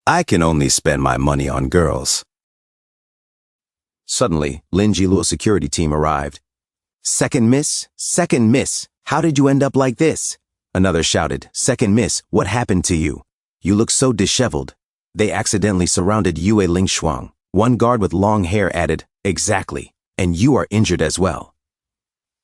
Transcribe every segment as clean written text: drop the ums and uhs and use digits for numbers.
I can only spend my money on girls. Suddenly, Lin Jiluo's security team arrived. Second miss? Second miss! How did you end up like this? Another shouted, Second miss, what happened to you? You look so disheveled. They accidentally surrounded Yue Lingshuang. One guard with long hair added, Exactly, and you are injured as well.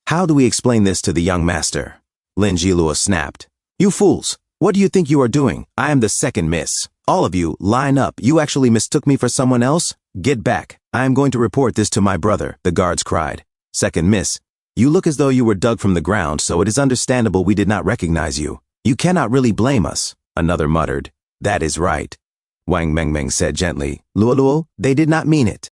How do we explain this to the young master? Lin Jiluo snapped. You fools! What do you think you are doing? I am the second miss. All of you, line up. You actually mistook me for someone else? Get back. I am going to report this to my brother, the guards cried. Second miss, you look as though you were dug from the ground, so it is understandable we did not recognize you. You cannot really blame us, another muttered. That is right, Wang Mengmeng said gently. Luoluo, they did not mean it.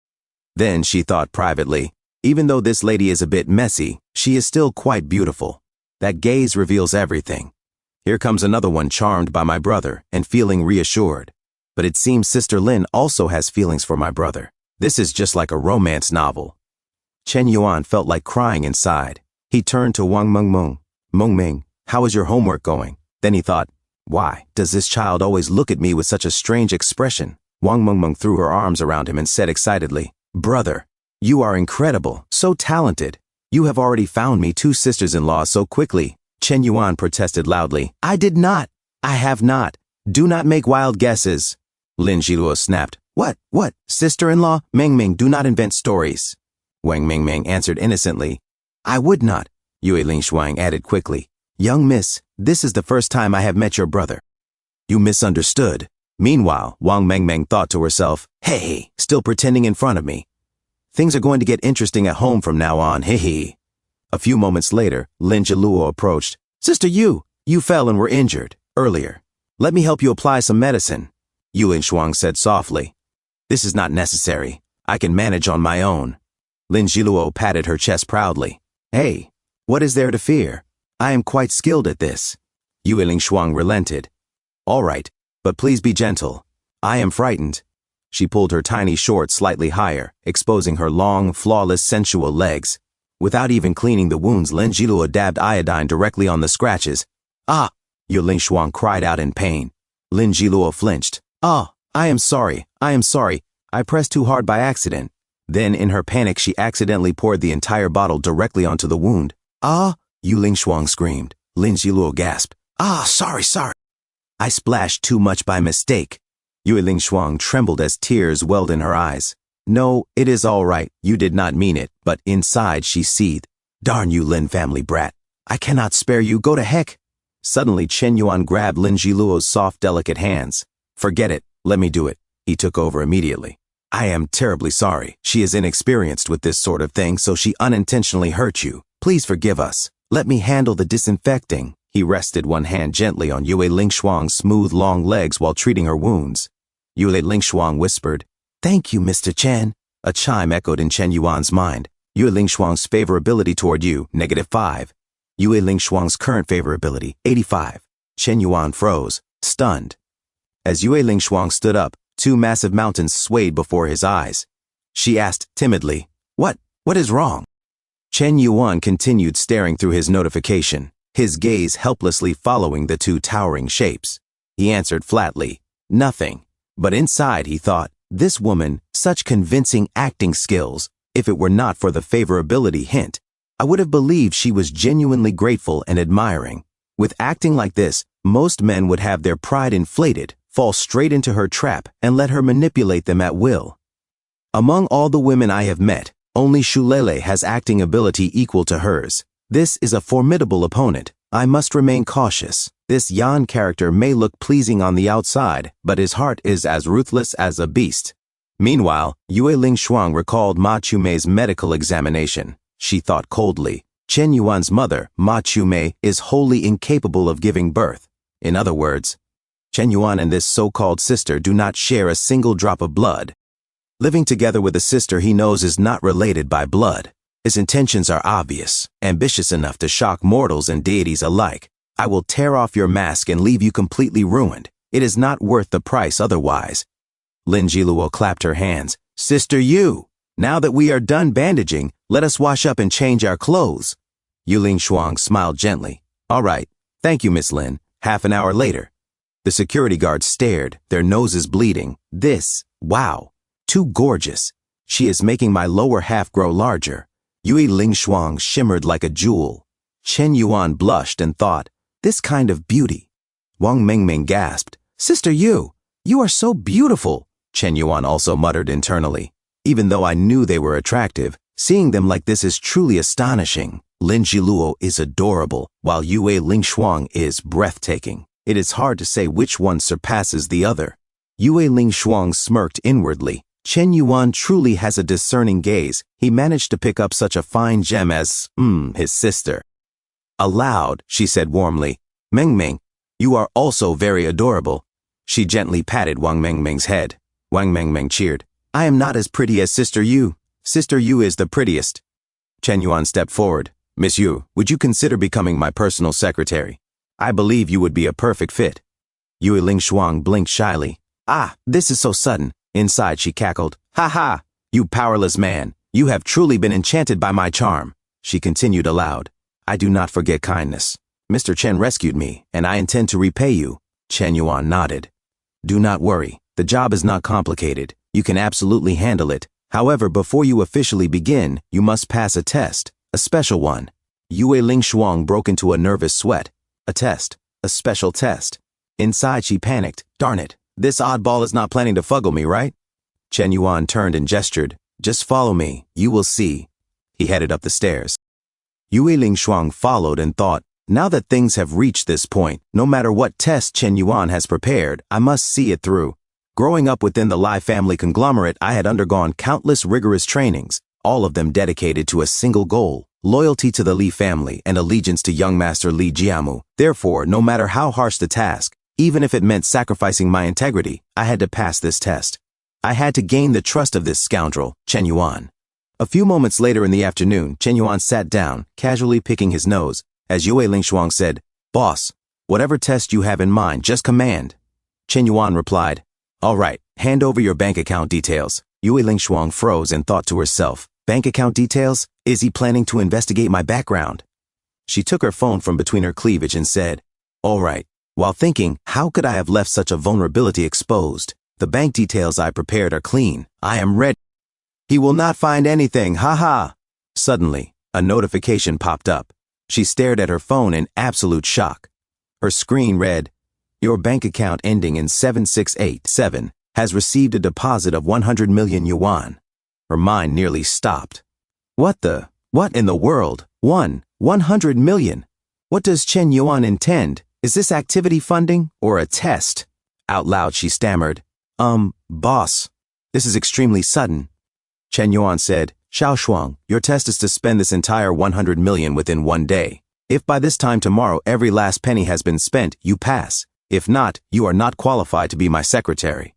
Then she thought privately, even though this lady is a bit messy, she is still quite beautiful. That gaze reveals everything. Here comes another one charmed by my brother and feeling reassured. But it seems Sister Lin also has feelings for my brother. This is just like a romance novel. Chen Yuan felt like crying inside. He turned to Wang Mengmeng. Mengmeng, how is your homework going? Then he thought, why does this child always look at me with such a strange expression? Wang Mengmeng threw her arms around him and said excitedly, Brother, you are incredible, so talented. You have already found me 2 sisters-in-law so quickly. Chen Yuan protested loudly. I did not. I have not. Do not make wild guesses. Lin Jiluo snapped. What? Sister-in-law? Mengmeng, do not invent stories. Wang Mengmeng answered innocently. I would not. Yue Lingshuang added quickly. Young miss, this is the first time I have met your brother. You misunderstood. Meanwhile, Wang Mengmeng thought to herself, hey, still pretending in front of me. Things are going to get interesting at home from now on, hee. A few moments later, Lin Jiluo approached. Sister you fell and were injured earlier. Let me help you apply some medicine. Yue Lingshuang said softly. This is not necessary. I can manage on my own. Lin Jiluo patted her chest proudly. Hey, what is there to fear? I am quite skilled at this. Yue Lingshuang relented. All right, but please be gentle. I am frightened. She pulled her tiny shorts slightly higher, exposing her long, flawless, sensual legs. Without even cleaning the wounds, Lin Jiluo dabbed iodine directly on the scratches. Ah! Yue Lingshuang cried out in pain. Lin Jiluo flinched. Ah! I am sorry. I pressed too hard by accident. Then, in her panic, she accidentally poured the entire bottle directly onto the wound. Ah! Yue Lingshuang screamed. Lin Jiluo gasped. Ah, sorry. I splashed too much by mistake. Yue Lingshuang trembled as tears welled in her eyes. No, it is all right. You did not mean it. But inside she seethed. Darn you, Lin family brat. I cannot spare you. Go to heck. Suddenly, Chen Yuan grabbed Lin Jiluo's soft, delicate hands. Forget it. Let me do it. He took over immediately. I am terribly sorry. She is inexperienced with this sort of thing, so she unintentionally hurt you. Please forgive us. Let me handle the disinfecting. He rested one hand gently on Yue Lingshuang's smooth, long legs while treating her wounds. Yue Lingshuang whispered, Thank you, Mr. Chen. A chime echoed in Chen Yuan's mind. Yue Lingshuang's favorability toward you, -5. Yue Lingshuang's current favorability, 85. Chen Yuan froze, stunned. As Yue Lingshuang stood up, 2 massive mountains swayed before his eyes. She asked timidly, What is wrong? Chen Yuan continued staring through his notification, his gaze helplessly following the 2 towering shapes. He answered flatly, Nothing. But inside he thought, this woman, such convincing acting skills. If it were not for the favorability hint, I would have believed she was genuinely grateful and admiring. With acting like this, most men would have their pride inflated, fall straight into her trap, and let her manipulate them at will. Among all the women I have met, only Shulele has acting ability equal to hers. This is a formidable opponent. I must remain cautious. This Yan character may look pleasing on the outside, but his heart is as ruthless as a beast. Meanwhile, Yue Lingshuang recalled Ma Chumei's medical examination. She thought coldly. Chen Yuan's mother, Ma Chumei, is wholly incapable of giving birth. In other words, Chen Yuan and this so-called sister do not share a single drop of blood. Living together with a sister he knows is not related by blood. His intentions are obvious, ambitious enough to shock mortals and deities alike. I will tear off your mask and leave you completely ruined. It is not worth the price otherwise. Lin Jiluo clapped her hands. Sister Yu, now that we are done bandaging, let us wash up and change our clothes. Yue Lingshuang smiled gently. All right, thank you, Miss Lin. Half an hour later. The security guards stared, their noses bleeding. Wow, too gorgeous. She is making my lower half grow larger. Yue Lingshuang shimmered like a jewel. Chen Yuan blushed and thought, this kind of beauty. Wang Mingming gasped, Sister Yu, you are so beautiful. Chen Yuan also muttered internally. Even though I knew they were attractive, seeing them like this is truly astonishing. Lin Jiluo is adorable, while Yue Lingshuang is breathtaking. It is hard to say which one surpasses the other. Yue Lingshuang smirked inwardly. Chen Yuan truly has a discerning gaze. He managed to pick up such a fine gem as, his sister. Aloud, she said warmly, Mengming, you are also very adorable. She gently patted Wang Mengming's head. Wang Mengming cheered. I am not as pretty as Sister Yu. Sister Yu is the prettiest. Chen Yuan stepped forward. Miss Yu, would you consider becoming my personal secretary? I believe you would be a perfect fit. Yue Lingshuang blinked shyly. Ah, this is so sudden. Inside she cackled. Ha ha, you powerless man. You have truly been enchanted by my charm. She continued aloud. I do not forget kindness. Mr. Chen rescued me, and I intend to repay you. Chen Yuan nodded. Do not worry. The job is not complicated. You can absolutely handle it. However, before you officially begin, you must pass a test. A special one. Yue Lingshuang broke into a nervous sweat. A test. A special test. Inside she panicked. Darn it. This oddball is not planning to fuggle me, right? Chen Yuan turned and gestured. Just follow me. You will see. He headed up the stairs. Yue Lingshuang followed and thought, now that things have reached this point, no matter what test Chen Yuan has prepared, I must see it through. Growing up within the Lai family conglomerate, I had undergone countless rigorous trainings, all of them dedicated to a single goal, loyalty to the Li family and allegiance to young master Li Jiamu. Therefore, no matter how harsh the task, even if it meant sacrificing my integrity, I had to pass this test. I had to gain the trust of this scoundrel, Chen Yuan. A few moments later in the afternoon, Chen Yuan sat down, casually picking his nose, as Yue Lingshuang said, Boss, whatever test you have in mind, just command. Chen Yuan replied, All right, hand over your bank account details. Yue Lingshuang froze and thought to herself, bank account details? Is he planning to investigate my background? She took her phone from between her cleavage and said, All right. While thinking, how could I have left such a vulnerability exposed? The bank details I prepared are clean. I am ready. He will not find anything, ha. Suddenly, a notification popped up. She stared at her phone in absolute shock. Her screen read, Your bank account ending in 7687 has received a deposit of 100 million yuan. Her mind nearly stopped. What in the world? 100 million? What does Chen Yuan intend? Is this activity funding or a test? Out loud she stammered, Boss, this is extremely sudden. Chen Yuan said, Xiao Shuang, your test is to spend this entire 100 million within one day. If by this time tomorrow every last penny has been spent, you pass. If not, you are not qualified to be my secretary.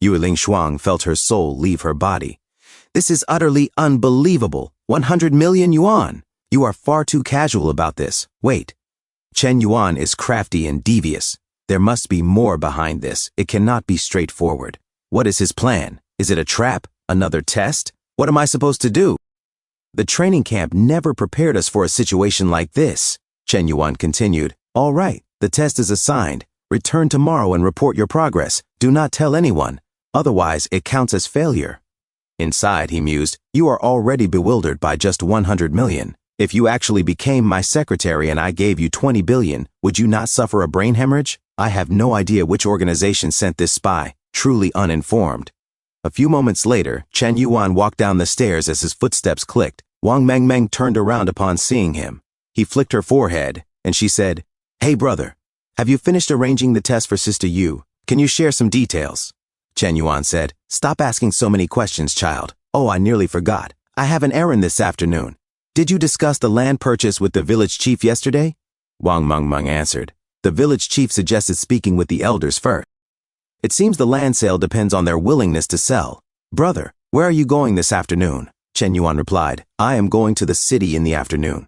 Yue Lingshuang felt her soul leave her body. This is utterly unbelievable. 100 million yuan. You are far too casual about this. Wait. Chen Yuan is crafty and devious. There must be more behind this. It cannot be straightforward. What is his plan? Is it a trap? Another test? What am I supposed to do? The training camp never prepared us for a situation like this. Chen Yuan continued. All right, the test is assigned. Return tomorrow and report your progress. Do not tell anyone. Otherwise, it counts as failure. Inside, he mused, you are already bewildered by just 100 million. If you actually became my secretary and I gave you 20 billion, would you not suffer a brain hemorrhage? I have no idea which organization sent this spy, truly uninformed. A few moments later, Chen Yuan walked down the stairs as his footsteps clicked. Wang Mengmeng turned around upon seeing him. He flicked her forehead, and she said, Hey brother, have you finished arranging the test for Sister Yu? Can you share some details? Chen Yuan said, Stop asking so many questions, child. Oh, I nearly forgot. I have an errand this afternoon. Did you discuss the land purchase with the village chief yesterday? Wang Mengmeng answered. The village chief suggested speaking with the elders first. It seems the land sale depends on their willingness to sell. Brother, where are you going this afternoon? Chen Yuan replied, I am going to the city in the afternoon.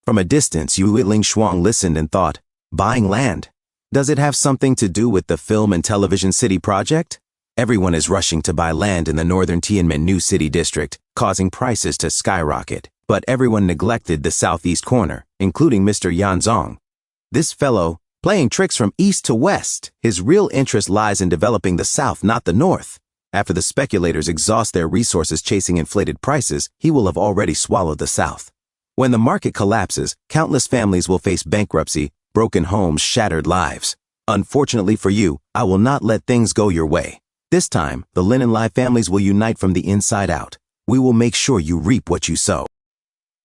From a distance, Yue Lingshuang listened and thought, buying land? Does it have something to do with the film and television city project? Everyone is rushing to buy land in the northern Tianmen New City district, causing prices to skyrocket. But everyone neglected the southeast corner, including Mr. Yanzong. This fellow, playing tricks from east to west. His real interest lies in developing the South, not the North. After the speculators exhaust their resources chasing inflated prices, he will have already swallowed the South. When the market collapses, countless families will face bankruptcy, broken homes, shattered lives. Unfortunately for you, I will not let things go your way. This time, the Lin and Lai families will unite from the inside out. We will make sure you reap what you sow.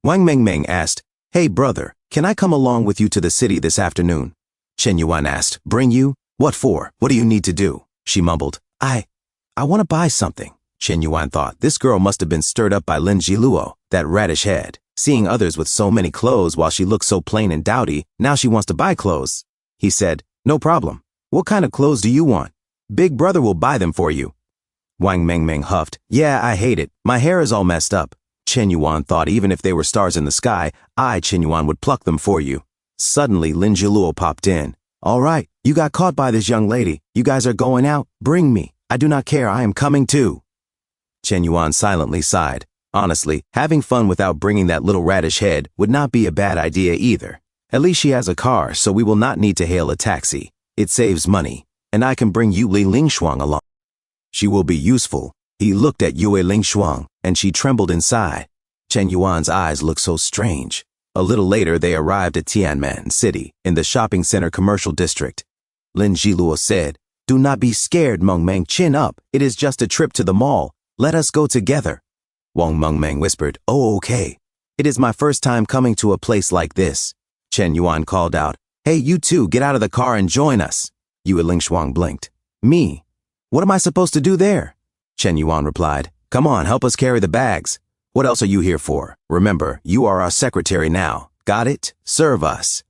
Wang Mengmeng asked, "Hey brother, can I come along with you to the city this afternoon?" Chen Yuan asked, "Bring you? What for? What do you need to do?" She mumbled, I want to buy something." Chen Yuan thought, this girl must have been stirred up by Lin Jiluo, that radish head. Seeing others with so many clothes while she looked so plain and dowdy, now she wants to buy clothes. He said, "No problem. What kind of clothes do you want? Big brother will buy them for you." Wang Mengmeng huffed, "Yeah, I hate it. My hair is all messed up." Chen Yuan thought even if they were stars in the sky, Chen Yuan would pluck them for you. Suddenly, Lin Jiluo popped in. "All right, you got caught by this young lady. You guys are going out? Bring me. I do not care. I am coming too." Chen Yuan silently sighed. Honestly, having fun without bringing that little radish head would not be a bad idea either. At least she has a car, so we will not need to hail a taxi. It saves money, and I can bring Yue Lingshuang along. She will be useful. He looked at Yue Lingshuang, and she trembled inside. Chen Yuan's eyes looked so strange. A little later, they arrived at Tianmen City, in the shopping center commercial district. Lin Jiluo said, "Do not be scared, Mengmeng, chin up. It is just a trip to the mall. Let us go together." Wang Mengmeng whispered, "Oh, okay. It is my first time coming to a place like this." Chen Yuan called out, "Hey, you two, get out of the car and join us." Yue Lingshuang blinked. "Me? What am I supposed to do there?" Chen Yuan replied, "Come on, help us carry the bags. What else are you here for? Remember, you are our secretary now. Got it? Serve us."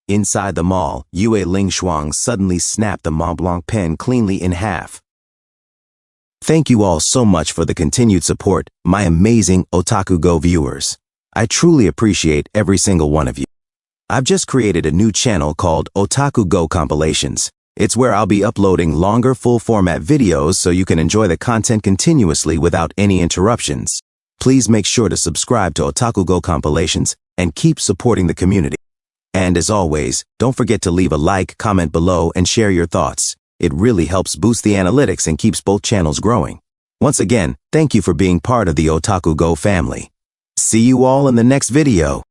Inside the mall, Yue Lingshuang suddenly snapped the Mont Blanc pen cleanly in half. Thank you all so much for the continued support, my amazing OtakuGo viewers. I truly appreciate every single one of you. I've just created a new channel called OtakuGo Compilations. It's where I'll be uploading longer full-format videos so you can enjoy the content continuously without any interruptions. Please make sure to subscribe to OtakuGo Compilations and keep supporting the community. And as always, don't forget to leave a like, comment below, and share your thoughts. It really helps boost the analytics and keeps both channels growing. Once again, thank you for being part of the OtakuGo family. See you all in the next video.